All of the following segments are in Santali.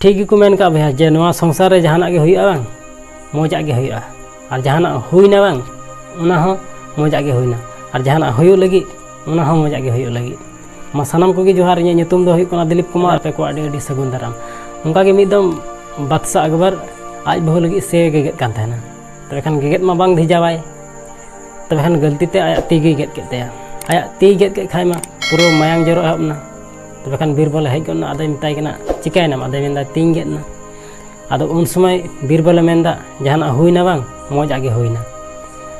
ठीक ᱜᱮᱠᱚ ᱢᱮᱱ ᱠᱟᱜ ᱵᱚᱭᱦᱟ ᱡᱮ ᱱᱚᱣᱟ ᱥᱚᱝᱥᱟर ᱨᱮ ᱡᱟᱦᱟᱱᱟᱜ ᱜᱮ ᱦᱩᱭᱩᱜᱼᱟ ᱵᱟᱝ ᱢᱚᱡᱟᱜ ᱜᱮ ᱦᱩᱭᱩᱜᱼᱟ ᱟᱨ ᱡᱟᱦᱟᱱᱟᱜ ᱦᱩᱭᱱᱟ ᱵᱟᱝ ᱚᱱᱟ ᱦᱚᱸ ᱢᱚᱡᱟᱜ ᱜᱮ ᱦᱩᱭᱱᱟ ᱟᱨ ᱡᱟᱦᱟᱱᱟᱜ ᱦᱩᱭᱩᱜ ᱞᱟᱹᱜᱤᱫ ᱚᱱᱟ ᱦᱚᱸ ᱢᱚᱡᱟᱜ ᱜᱮ ᱦᱩᱭᱩᱜ ᱞᱟᱹᱜᱤᱫ ᱢᱟ ᱥᱟᱱᱟम ᱠᱚᱜᱮ ᱡᱚᱦᱟᱨ ᱤᱧᱟᱹᱜ ᱧᱩᱛᱩᱢ ᱫᱚ ᱦᱩᱭᱩᱜ ᱠᱟᱱᱟ ᱫᱤᱞᱤᱯ ᱠᱩᱢᱟᱨ ᱟᱯᱮ ᱠᱚ ᱟᱹᱰᱤ ᱟᱹᱰᱤ ᱥᱟᱹᱜᱩᱱ ᱫᱟᱨᱟᱢ ᱚᱱᱠᱟ ᱜᱮ ᱢᱤᱫ ᱫᱚᱢ ᱵᱟᱫᱥᱟ ᱟᱠᱵᱚᱨ ᱟᱡ ᱵᱟᱹᱦᱩ ᱞᱟᱹᱜᱤᱫ ᱥᱮ ᱜᱮᱜᱮᱫ ᱠᱟᱱ ᱛᱟᱦᱮᱱᱟ ᱛᱚᱵᱮ ᱠᱷᱟᱱ ᱜᱮᱜᱮᱫ ᱢᱟ ᱵᱟᱝ ᱵᱷᱮᱡᱟᱣᱟᱭ ᱛᱚᱵᱮ ᱠᱷᱟᱱ ᱜᱟᱹᱞᱛᱤ ᱛᱮ ᱟᱭᱟᱜ ᱛᱤ ᱜᱮ ᱜᱮᱫ ᱠᱮᱫ ᱛᱟᱭᱟ ᱟᱭᱟᱜ ᱛᱤ ᱜᱮᱫ ᱠᱮᱫ ᱠᱷᱟᱡ ᱢᱟ ᱯᱩᱨᱟᱹ ᱢᱟᱭᱟᱝ ᱡᱚᱨᱚ ᱮᱦᱚᱵ ᱮᱱᱟ तब खान बीरबल हेज गना आदे मिताई कना चिकायना आदे मेंदा तीन गेदना आदो उन समय बीरबल मेंदा जहाना हुईना बांग मौज आगे हुईना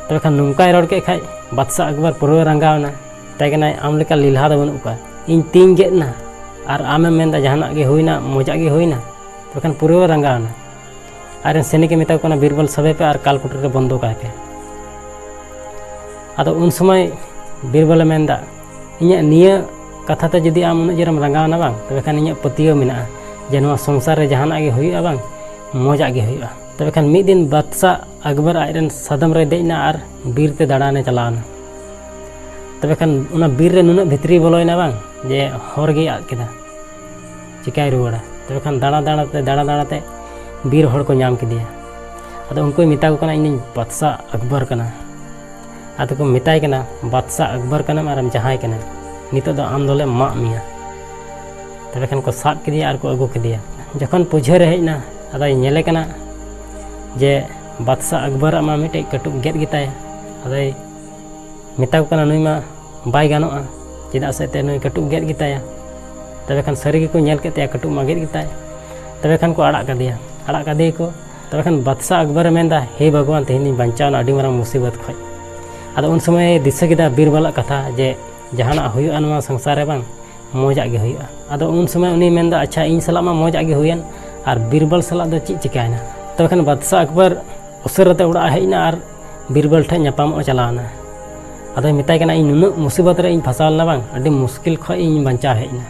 तब खान नुंकाय रोड के खाय बादशाह अकबर पुरो रंगावना तैगना आम लेका लीलहा द बनु का इन तीन गेदना और आमे मेंदा जहाना गे हुईना मौज आगे हुईना तब खान पुरो रंगावना आर सेनी के मिता कोना बीरबल सबे पे और कालकुटर के बंदो का पे आदो उन समय बीरबल मेंदा इnya निया कथा तो जदि आम उन जरम रंगावना बांग तबे खान इnya पतियो मेना जे नोआ संसार रे जहाना गे हुईआ बांग मौजा गे हुईआ तबे खान मिद दिन बादशाह अकबर आयरन सदम रे देना और बीर ते दाड़ाने चलावना तबे खान उना बीर रे नुना भितरी बोलोयना बांग जे हर गे आद केदा चिकाय रुवाड़ा तबे खान दाड़ा ते बीर हर को नाम केदिया आदो उनको मिता को कना इन बादशाह अकबर कना आदो को मिताय कना बादशाह अकबर कना आरम जहाय कना नितो दो आम दोले मा मिया तबे खान को साब केदिया और को अगु केदिया जखन पुझे रे हेजना आदा नेले कना जे बादशाह अकबर मा मिटे कटुक गेद गिताय आदा मिता को कना नुई मा बाय गानोआ चेदा से ते नुई कटुक गेद गिताय तबे खान सरी को नेल केते कटुक मा गेद गिताय तबे खान को आड़ा कदे को तबे खान बादशाह अकबर मेंदा हे भगवान तेहनी बंचावना अडी मारा मुसीबत खय आदा उन समय दिशा केदा बीरबल कथा जे जहाना हुआ नवा संसार रे बांग मौजा गे हुआ आदो उन समय उनी मेंदा अच्छा इन सला मा मौजा गे हुयन और बीरबल सला दो ची चिकायना तब खान बादशाह अकबर उसरते उड़ा हेजना और बीरबल ठे नपाम चलावना आदो मिताय कना इन नुनु मुसीबत रे इन फसालना बांग अडी मुश्किल ख इन बंचा हेजना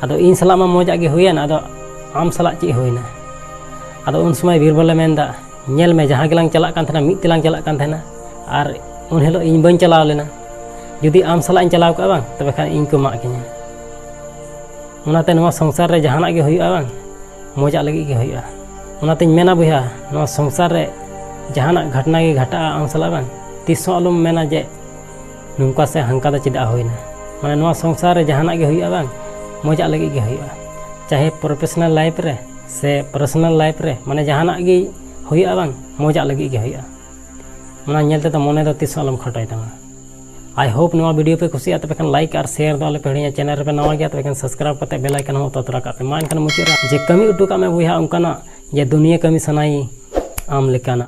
आदो इन सला मा मौजा गे हुयन आदो आम सला ची हुयना आदो उन समय बीरबल मेंदा नेल में जहां गेलांग चला कान थना मिद तेलांग चला कान थना और उन हेलो इन बन चलाव लेना जुदी आम सला चलाव का बांग तबे खान इन को मा किना उनाते नवा संसार रे जहाना गे हुआ बांग मौजा लगी गे हुआ उनाते मेना बुया नवा संसार रे जहाना घटना गे घटा आम सला बांग तिसो अलम मेना जे नुंका से हंका दा चिदा होइना माने नवा संसार रे जहाना गे हुआ बांग मौजा लगी गे हुआ चाहे प्रोफेशनल लाइफ रे से पर्सनल लाइफ रे माने जहाना गे हुआ बांग मौजा लगी गे हुआ उना नेलते तो मने दो तिसो अलम खटाय तमा आई होप नवा वीडियो पे खुशी तब लाइक और शेयर दो पे हड़िया चैनल पे नवा गया तब सब्सक्राइब करते बेल आइकन हो तो तोरा का मान मुचाद जे कमी उटुका में बुहा उनका जे दुनिया कमी सनाई आम लेकाना।